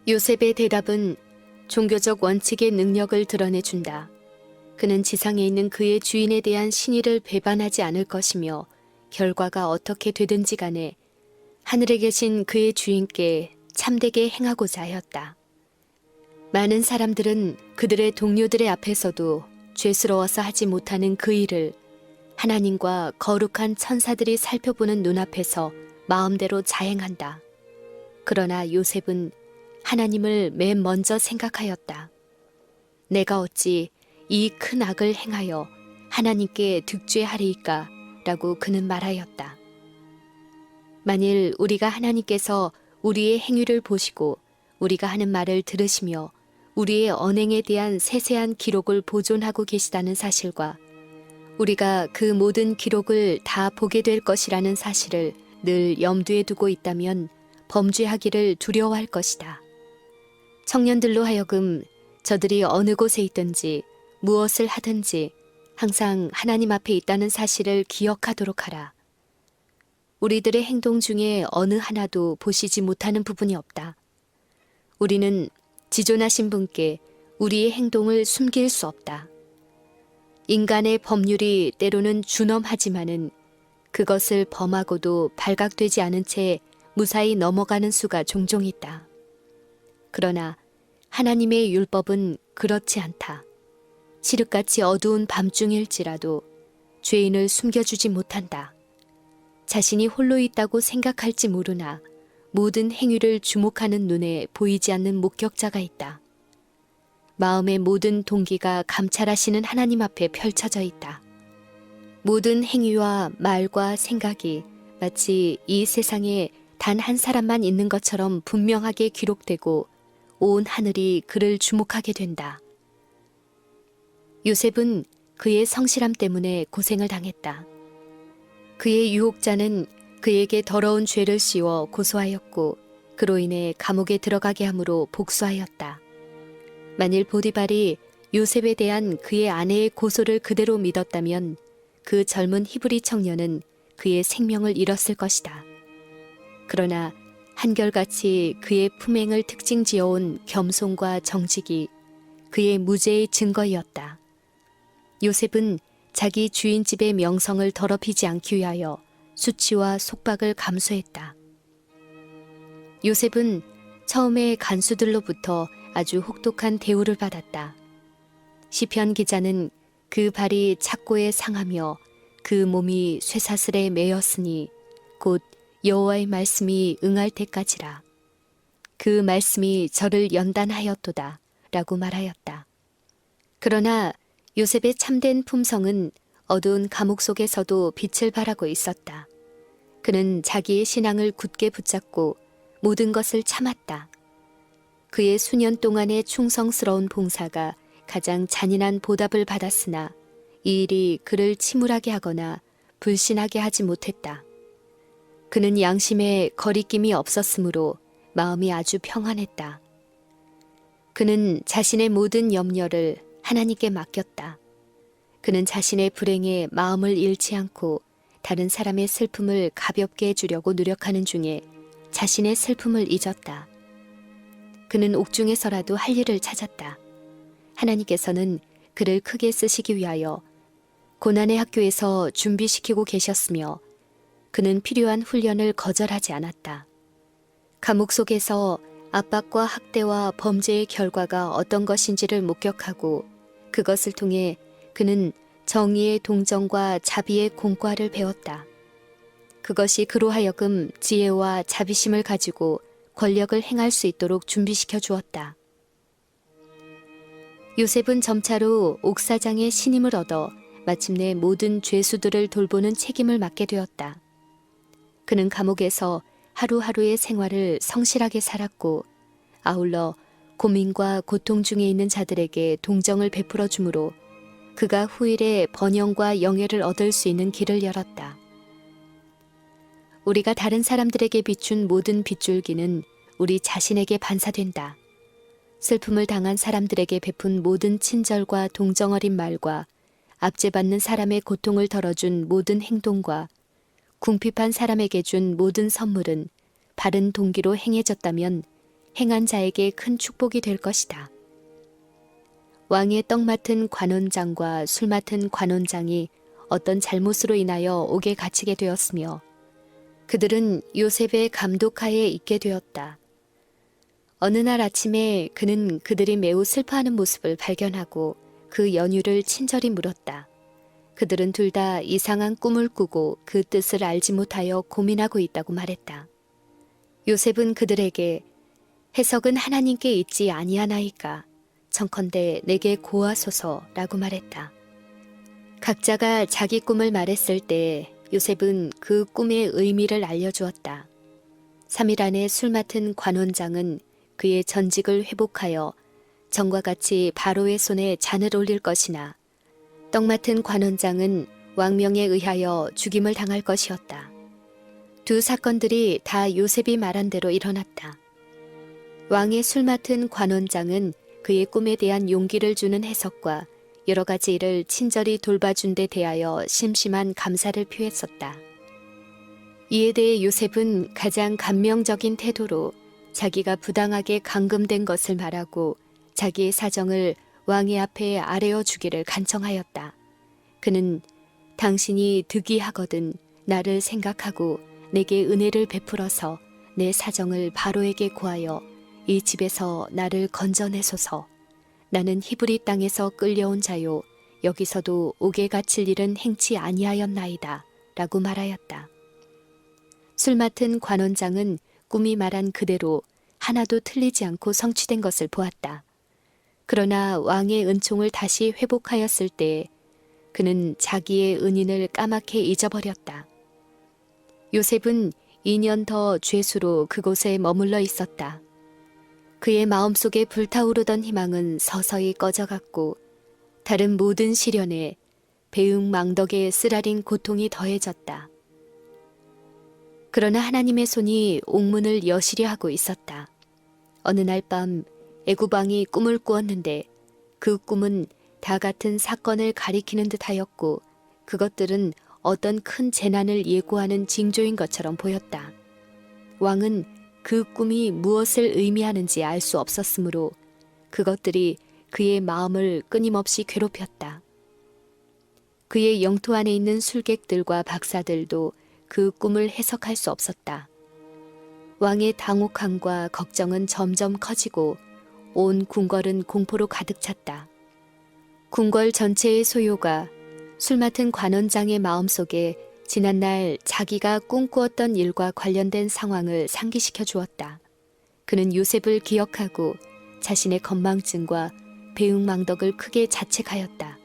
요셉의 대답은 종교적 원칙의 능력을 드러내준다. 그는 지상에 있는 그의 주인에 대한 신의를 배반하지 않을 것이며 결과가 어떻게 되든지 간에 하늘에 계신 그의 주인께 참되게 행하고자 하였다. 많은 사람들은 그들의 동료들의 앞에서도 죄스러워서 하지 못하는 그 일을 하나님과 거룩한 천사들이 살펴보는 눈앞에서 마음대로 자행한다. 그러나 요셉은 하나님을 맨 먼저 생각하였다. 내가 어찌 이 큰 악을 행하여 하나님께 득죄하리이까 라고 그는 말하였다. 만일 우리가 하나님께서 우리의 행위를 보시고 우리가 하는 말을 들으시며 우리의 언행에 대한 세세한 기록을 보존하고 계시다는 사실과 우리가 그 모든 기록을 다 보게 될 것이라는 사실을 늘 염두에 두고 있다면 범죄하기를 두려워할 것이다. 청년들로 하여금 저들이 어느 곳에 있든지 무엇을 하든지 항상 하나님 앞에 있다는 사실을 기억하도록 하라. 우리들의 행동 중에 어느 하나도 보시지 못하는 부분이 없다. 우리는 지존하신 분께 우리의 행동을 숨길 수 없다. 인간의 법률이 때로는 준엄하지만은 그것을 범하고도 발각되지 않은 채 무사히 넘어가는 수가 종종 있다. 그러나 하나님의 율법은 그렇지 않다. 칠흑같이 어두운 밤중일지라도 죄인을 숨겨주지 못한다. 자신이 홀로 있다고 생각할지 모르나 모든 행위를 주목하는 눈에 보이지 않는 목격자가 있다. 마음의 모든 동기가 감찰하시는 하나님 앞에 펼쳐져 있다. 모든 행위와 말과 생각이 마치 이 세상에 단 한 사람만 있는 것처럼 분명하게 기록되고 온 하늘이 그를 주목하게 된다. 요셉은 그의 성실함 때문에 고생을 당했다. 그의 유혹자는 그에게 더러운 죄를 씌워 고소하였고 그로 인해 감옥에 들어가게 함으로 복수하였다. 만일 보디발이 요셉에 대한 그의 아내의 고소를 그대로 믿었다면 그 젊은 히브리 청년은 그의 생명을 잃었을 것이다. 그러나 한결같이 그의 품행을 특징지어온 겸손과 정직이 그의 무죄의 증거이었다. 요셉은 자기 주인 집의 명성을 더럽히지 않기 위하여 수치와 속박을 감수했다. 요셉은 처음에 간수들로부터 아주 혹독한 대우를 받았다. 시편 기자는 그 발이 착고에 상하며 그 몸이 쇠사슬에 매였으니 곧 여호와의 말씀이 응할 때까지라. 그 말씀이 저를 연단하였도다 라고 말하였다. 그러나 요셉의 참된 품성은 어두운 감옥 속에서도 빛을 발하고 있었다. 그는 자기의 신앙을 굳게 붙잡고 모든 것을 참았다. 그의 수년 동안의 충성스러운 봉사가 가장 잔인한 보답을 받았으나 이 일이 그를 침울하게 하거나 불신하게 하지 못했다. 그는 양심에 거리낌이 없었으므로 마음이 아주 평안했다. 그는 자신의 모든 염려를 하나님께 맡겼다. 그는 자신의 불행에 마음을 잃지 않고 다른 사람의 슬픔을 가볍게 해주려고 노력하는 중에 자신의 슬픔을 잊었다. 그는 옥중에서라도 할 일을 찾았다. 하나님께서는 그를 크게 쓰시기 위하여 고난의 학교에서 준비시키고 계셨으며 그는 필요한 훈련을 거절하지 않았다. 감옥 속에서 압박과 학대와 범죄의 결과가 어떤 것인지를 목격하고 그것을 통해 그는 정의의 동정과 자비의 공과를 배웠다. 그것이 그로 하여금 지혜와 자비심을 가지고 권력을 행할 수 있도록 준비시켜 주었다. 요셉은 점차로 옥사장의 신임을 얻어 마침내 모든 죄수들을 돌보는 책임을 맡게 되었다. 그는 감옥에서 하루하루의 생활을 성실하게 살았고 아울러 고민과 고통 중에 있는 자들에게 동정을 베풀어 주므로 그가 후일에 번영과 영예를 얻을 수 있는 길을 열었다. 우리가 다른 사람들에게 비춘 모든 빗줄기는 우리 자신에게 반사된다. 슬픔을 당한 사람들에게 베푼 모든 친절과 동정 어린 말과 압제받는 사람의 고통을 덜어준 모든 행동과 궁핍한 사람에게 준 모든 선물은 바른 동기로 행해졌다면 행한 자에게 큰 축복이 될 것이다. 왕의 떡 맡은 관원장과 술 맡은 관원장이 어떤 잘못으로 인하여 옥에 갇히게 되었으며 그들은 요셉의 감독하에 있게 되었다. 어느 날 아침에 그는 그들이 매우 슬퍼하는 모습을 발견하고 그 연유를 친절히 물었다. 그들은 둘 다 이상한 꿈을 꾸고 그 뜻을 알지 못하여 고민하고 있다고 말했다. 요셉은 그들에게 해석은 하나님께 있지 아니하나이까 청컨대 내게 고하소서라고 말했다. 각자가 자기 꿈을 말했을 때 요셉은 그 꿈의 의미를 알려주었다. 3일 안에 술 맡은 관원장은 그의 전직을 회복하여 전과 같이 바로의 손에 잔을 올릴 것이나 떡 맡은 관원장은 왕명에 의하여 죽임을 당할 것이었다. 두 사건들이 다 요셉이 말한 대로 일어났다. 왕의 술 맡은 관원장은 그의 꿈에 대한 용기를 주는 해석과 여러 가지 일을 친절히 돌봐준 데 대하여 심심한 감사를 표했었다. 이에 대해 요셉은 가장 감명적인 태도로 자기가 부당하게 감금된 것을 말하고 자기의 사정을 왕의 앞에 아뢰어 주기를 간청하였다. 그는 당신이 득이하거든 나를 생각하고 내게 은혜를 베풀어서 내 사정을 바로에게 고하여 이 집에서 나를 건져내소서. 나는 히브리 땅에서 끌려온 자요 여기서도 옥에 갇힐 일은 행치 아니하였나이다 라고 말하였다. 술 맡은 관원장은 꿈이 말한 그대로 하나도 틀리지 않고 성취된 것을 보았다. 그러나 왕의 은총을 다시 회복하였을 때 그는 자기의 은인을 까맣게 잊어버렸다. 요셉은 2년 더 죄수로 그곳에 머물러 있었다. 그의 마음속에 불타오르던 희망은 서서히 꺼져갔고 다른 모든 시련에 배은망덕의 쓰라린 고통이 더해졌다. 그러나 하나님의 손이 옥문을 여시려 하고 있었다. 어느 날 밤 애굽 왕이 꿈을 꾸었는데 그 꿈은 다 같은 사건을 가리키는 듯하였고 그것들은 어떤 큰 재난을 예고하는 징조인 것처럼 보였다. 왕은 그 꿈이 무엇을 의미하는지 알 수 없었으므로 그것들이 그의 마음을 끊임없이 괴롭혔다. 그의 영토 안에 있는 술객들과 박사들도 그 꿈을 해석할 수 없었다. 왕의 당혹함과 걱정은 점점 커지고 온 궁궐은 공포로 가득 찼다. 궁궐 전체의 소요가 술 맡은 관원장의 마음속에 지난날 자기가 꿈꾸었던 일과 관련된 상황을 상기시켜 주었다. 그는 요셉을 기억하고 자신의 건망증과 배은망덕을 크게 자책하였다.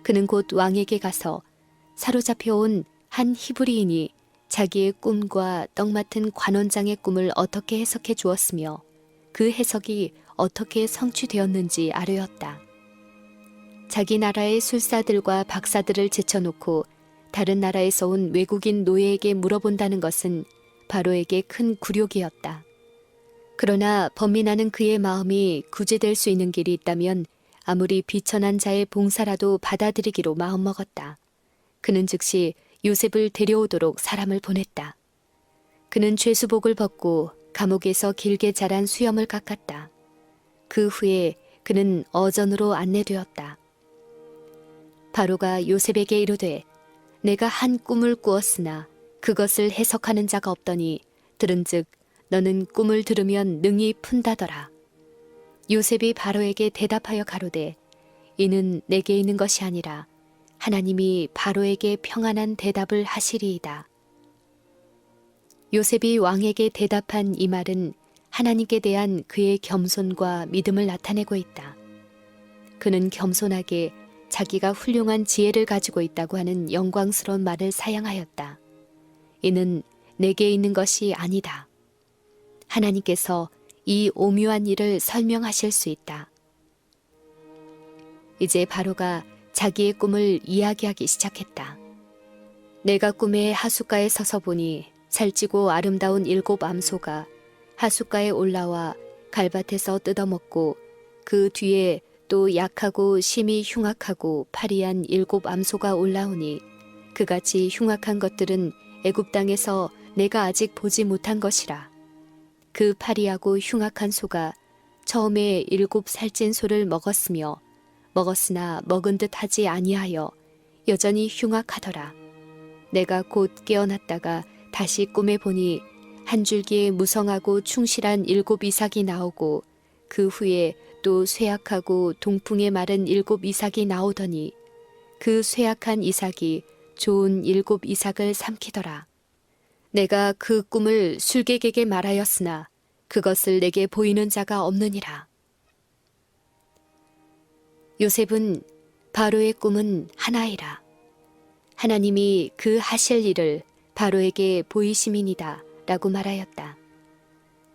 그는 곧 왕에게 가서 사로잡혀온 한 히브리인이 자기의 꿈과 떡 맡은 관원장의 꿈을 어떻게 해석해 주었으며 그 해석이 어떻게 성취되었는지 아뢰었다. 자기 나라의 술사들과 박사들을 제쳐놓고 다른 나라에서 온 외국인 노예에게 물어본다는 것은 바로에게 큰 굴욕이었다. 그러나 범민하는 그의 마음이 구제될 수 있는 길이 있다면 아무리 비천한 자의 봉사라도 받아들이기로 마음먹었다. 그는 즉시 요셉을 데려오도록 사람을 보냈다. 그는 죄수복을 벗고 감옥에서 길게 자란 수염을 깎았다. 그 후에 그는 어전으로 안내되었다. 바로가 요셉에게 이르되 내가 한 꿈을 꾸었으나 그것을 해석하는 자가 없더니 들은즉 너는 꿈을 들으면 능히 푼다더라. 요셉이 바로에게 대답하여 가로되 이는 내게 있는 것이 아니라 하나님이 바로에게 평안한 대답을 하시리이다. 요셉이 왕에게 대답한 이 말은 하나님께 대한 그의 겸손과 믿음을 나타내고 있다. 그는 겸손하게 자기가 훌륭한 지혜를 가지고 있다고 하는 영광스러운 말을 사용하였다. 이는 내게 있는 것이 아니다. 하나님께서 이 오묘한 일을 설명하실 수 있다. 이제 바로가 자기의 꿈을 이야기하기 시작했다. 내가 꿈에 하숫가에 서서 보니 살찌고 아름다운 7 암소가 하숫가에 올라와 갈밭에서 뜯어먹고 그 뒤에 또 약하고 심히 흉악하고 파리한 7 암소가 올라오니 그같이 흉악한 것들은 애굽 땅에서 내가 아직 보지 못한 것이라. 그 파리하고 흉악한 소가 처음에 7살찐 소를 먹었으며 먹었으나 먹은 듯 하지 아니하여 여전히 흉악하더라. 내가 곧 깨어났다가 다시 꿈에 보니 한 줄기에 무성하고 충실한 7이삭이 나오고 그 후에 또 쇠약하고 동풍에 마른 7이삭이 나오더니 그 쇠약한 이삭이 좋은 7이삭을 삼키더라. 내가 그 꿈을 술객에게 말하였으나 그것을 내게 보이는 자가 없느니라. 요셉은 바로의 꿈은 하나이라. 하나님이 그 하실 일을 바로에게 보이심이니이다 라고 말하였다.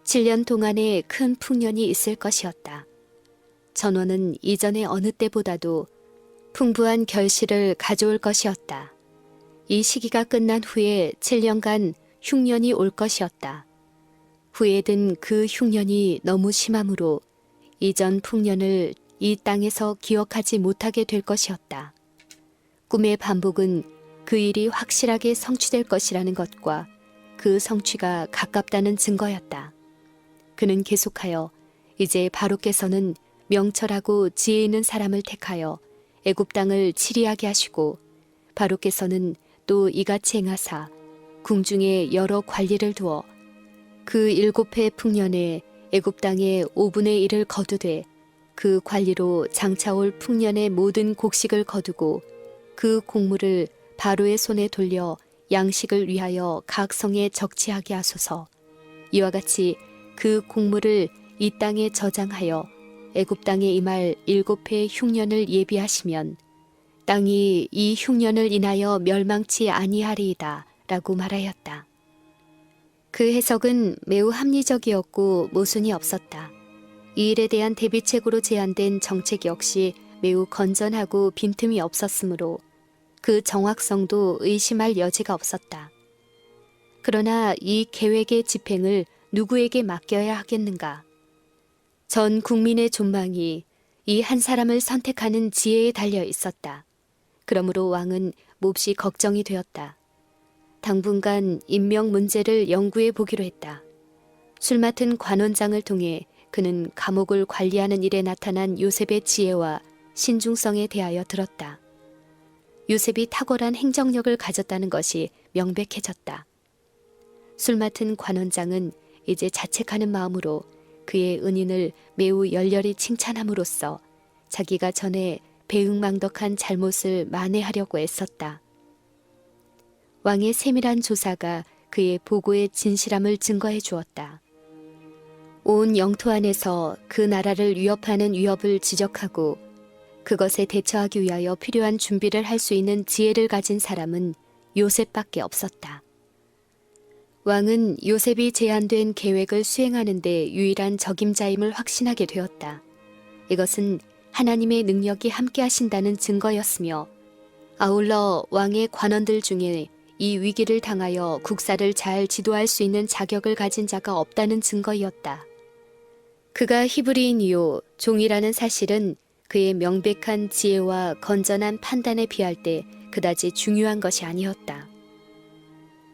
7년 동안에 큰 풍년이 있을 것이었다. 전원은 이전의 어느 때보다도 풍부한 결실을 가져올 것이었다. 이 시기가 끝난 후에 7년간 흉년이 올 것이었다. 후에 든 그 흉년이 너무 심하므로 이전 풍년을 이 땅에서 기억하지 못하게 될 것이었다. 꿈의 반복은 그 일이 확실하게 성취될 것이라는 것과 그 성취가 가깝다는 증거였다. 그는 계속하여 이제 바로께서는 명철하고 지혜 있는 사람을 택하여 애굽 땅을 치리하게 하시고 바로께서는 또 이같이 행하사 궁중에 여러 관리를 두어 그 7해 풍년에 애굽 땅의 5분의 1을 거두되 그 관리로 장차올 풍년의 모든 곡식을 거두고 그 곡물을 바로의 손에 돌려 양식을 위하여 각 성에 적치하게 하소서. 이와 같이 그 곡물을 이 땅에 저장하여 애굽 땅에 임할 7해 흉년을 예비하시면 땅이 이 흉년을 인하여 멸망치 아니하리이다 라고 말하였다. 그 해석은 매우 합리적이었고 모순이 없었다. 이 일에 대한 대비책으로 제안된 정책 역시 매우 건전하고 빈틈이 없었으므로 그 정확성도 의심할 여지가 없었다. 그러나 이 계획의 집행을 누구에게 맡겨야 하겠는가? 전 국민의 존망이 이 한 사람을 선택하는 지혜에 달려 있었다. 그러므로 왕은 몹시 걱정이 되었다. 당분간 임명 문제를 연구해 보기로 했다. 술 맡은 관원장을 통해 그는 감옥을 관리하는 일에 나타난 요셉의 지혜와 신중성에 대하여 들었다. 요셉이 탁월한 행정력을 가졌다는 것이 명백해졌다. 술 맡은 관원장은 이제 자책하는 마음으로 그의 은인을 매우 열렬히 칭찬함으로써 자기가 전에 배은망덕한 잘못을 만회하려고 애썼다. 왕의 세밀한 조사가 그의 보고의 진실함을 증거해 주었다. 온 영토 안에서 그 나라를 위협하는 위협을 지적하고 그것에 대처하기 위하여 필요한 준비를 할 수 있는 지혜를 가진 사람은 요셉밖에 없었다. 왕은 요셉이 제안된 계획을 수행하는 데 유일한 적임자임을 확신하게 되었다. 이것은 하나님의 능력이 함께 하신다는 증거였으며 아울러 왕의 관원들 중에 이 위기를 당하여 국사를 잘 지도할 수 있는 자격을 가진 자가 없다는 증거였다. 그가 히브리인이요 종이라는 사실은 그의 명백한 지혜와 건전한 판단에 비할 때 그다지 중요한 것이 아니었다.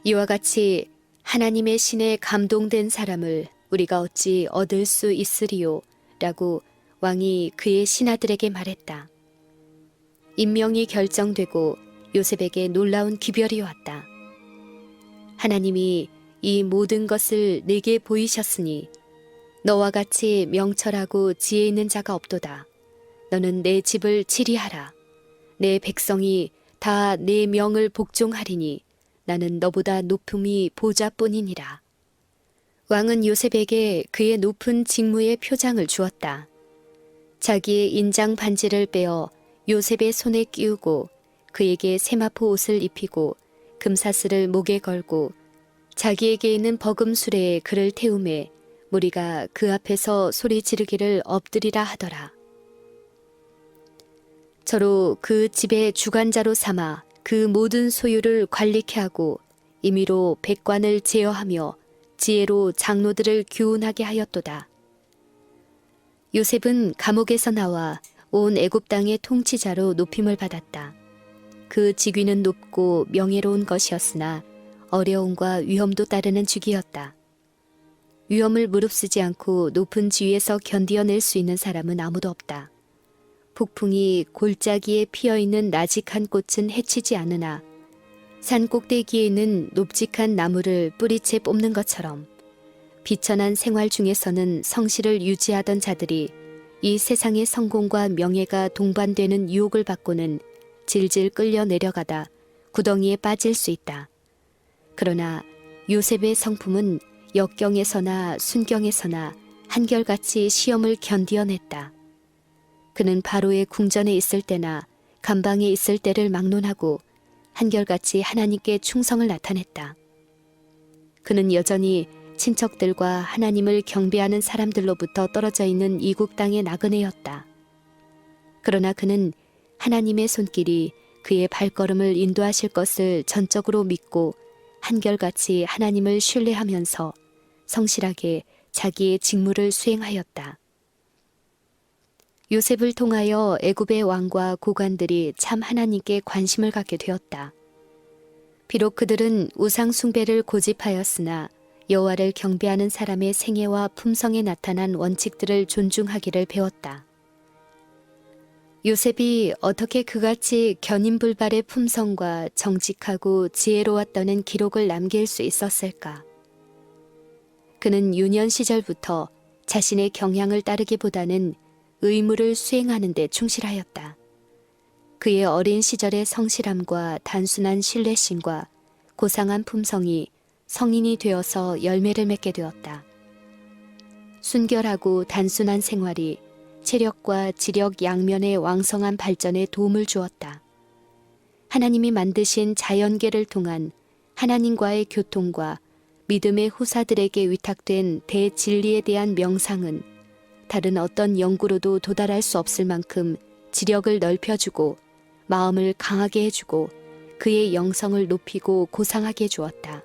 이와 같이 하나님의 신에 감동된 사람을 우리가 어찌 얻을 수 있으리요? 라고 왕이 그의 신하들에게 말했다. 임명이 결정되고 요셉에게 놀라운 기별이 왔다. 하나님이 이 모든 것을 내게 보이셨으니 너와 같이 명철하고 지혜 있는 자가 없도다. 너는 내 집을 치리하라. 내 백성이 다 내 명을 복종하리니 나는 너보다 높음이 보좌뿐이니라. 왕은 요셉에게 그의 높은 직무의 표장을 주었다. 자기의 인장 반지를 빼어 요셉의 손에 끼우고 그에게 세마포 옷을 입히고 금사슬을 목에 걸고 자기에게 있는 버금 수레에 그를 태우매 무리가 그 앞에서 소리 지르기를 엎드리라 하더라. 저로 그 집의 주관자로 삼아 그 모든 소유를 관리케 하고 임의로 백관을 제어하며 지혜로 장로들을 교훈하게 하였도다. 요셉은 감옥에서 나와 온 애굽 땅의 통치자로 높임을 받았다. 그 직위는 높고 명예로운 것이었으나 어려움과 위험도 따르는 직위였다. 위험을 무릅쓰지 않고 높은 지위에서 견디어낼 수 있는 사람은 아무도 없다. 폭풍이 골짜기에 피어있는 나직한 꽃은 해치지 않으나 산 꼭대기에는 높직한 나무를 뿌리채 뽑는 것처럼 비천한 생활 중에서는 성실을 유지하던 자들이 이 세상의 성공과 명예가 동반되는 유혹을 받고는 질질 끌려 내려가다 구덩이에 빠질 수 있다. 그러나 요셉의 성품은 역경에서나 순경에서나 한결같이 시험을 견디어냈다. 그는 바로의 궁전에 있을 때나 감방에 있을 때를 막론하고 한결같이 하나님께 충성을 나타냈다. 그는 여전히 친척들과 하나님을 경배하는 사람들로부터 떨어져 있는 이국 땅의 나그네였다. 그러나 그는 하나님의 손길이 그의 발걸음을 인도하실 것을 전적으로 믿고 한결같이 하나님을 신뢰하면서 성실하게 자기의 직무를 수행하였다. 요셉을 통하여 애굽의 왕과 고관들이 참 하나님께 관심을 갖게 되었다. 비록 그들은 우상 숭배를 고집하였으나 여호와를 경배하는 사람의 생애와 품성에 나타난 원칙들을 존중하기를 배웠다. 요셉이 어떻게 그같이 견인불발의 품성과 정직하고 지혜로웠다는 기록을 남길 수 있었을까? 그는 유년 시절부터 자신의 경향을 따르기보다는 의무를 수행하는 데 충실하였다. 그의 어린 시절의 성실함과 단순한 신뢰심과 고상한 품성이 성인이 되어서 열매를 맺게 되었다. 순결하고 단순한 생활이 체력과 지력 양면의 왕성한 발전에 도움을 주었다. 하나님이 만드신 자연계를 통한 하나님과의 교통과 믿음의 후사들에게 위탁된 대진리에 대한 명상은 다른 어떤 연구로도 도달할 수 없을 만큼 지력을 넓혀주고 마음을 강하게 해주고 그의 영성을 높이고 고상하게 해주었다.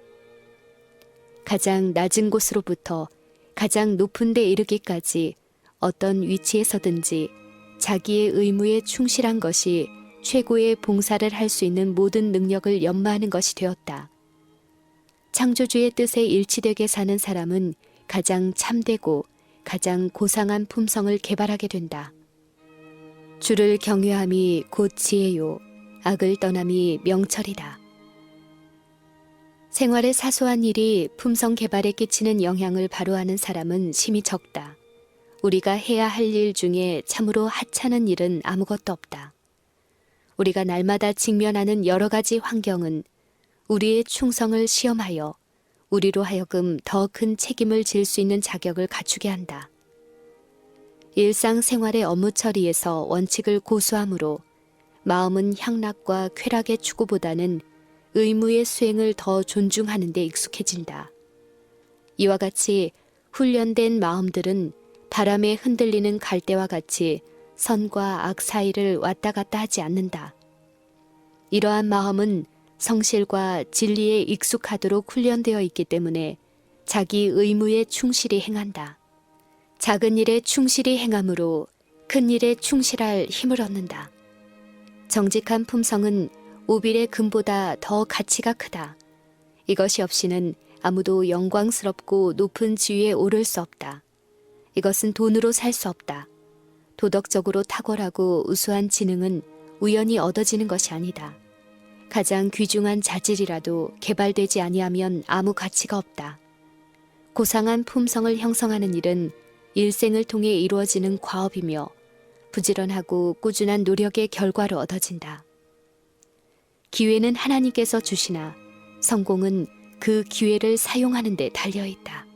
가장 낮은 곳으로부터 가장 높은 데 이르기까지 어떤 위치에서든지 자기의 의무에 충실한 것이 최고의 봉사를 할 수 있는 모든 능력을 연마하는 것이 되었다. 창조주의 뜻에 일치되게 사는 사람은 가장 참되고 가장 고상한 품성을 개발하게 된다. 주를 경외함이 곧 지혜요, 악을 떠남이 명철이다. 생활의 사소한 일이 품성 개발에 끼치는 영향을 바로 아는 사람은 심히 적다. 우리가 해야 할 일 중에 참으로 하찮은 일은 아무것도 없다. 우리가 날마다 직면하는 여러 가지 환경은 우리의 충성을 시험하여 우리로 하여금 더 큰 책임을 질 수 있는 자격을 갖추게 한다. 일상생활의 업무 처리에서 원칙을 고수함으로 마음은 향락과 쾌락의 추구보다는 의무의 수행을 더 존중하는 데 익숙해진다. 이와 같이 훈련된 마음들은 바람에 흔들리는 갈대와 같이 선과 악 사이를 왔다 갔다 하지 않는다. 이러한 마음은 성실과 진리에 익숙하도록 훈련되어 있기 때문에 자기 의무에 충실히 행한다. 작은 일에 충실히 행함으로 큰 일에 충실할 힘을 얻는다. 정직한 품성은 오빌의 금보다 더 가치가 크다. 이것이 없이는 아무도 영광스럽고 높은 지위에 오를 수 없다. 이것은 돈으로 살 수 없다. 도덕적으로 탁월하고 우수한 지능은 우연히 얻어지는 것이 아니다. 가장 귀중한 자질이라도 개발되지 아니하면 아무 가치가 없다. 고상한 품성을 형성하는 일은 일생을 통해 이루어지는 과업이며 부지런하고 꾸준한 노력의 결과로 얻어진다. 기회는 하나님께서 주시나 성공은 그 기회를 사용하는 데 달려 있다.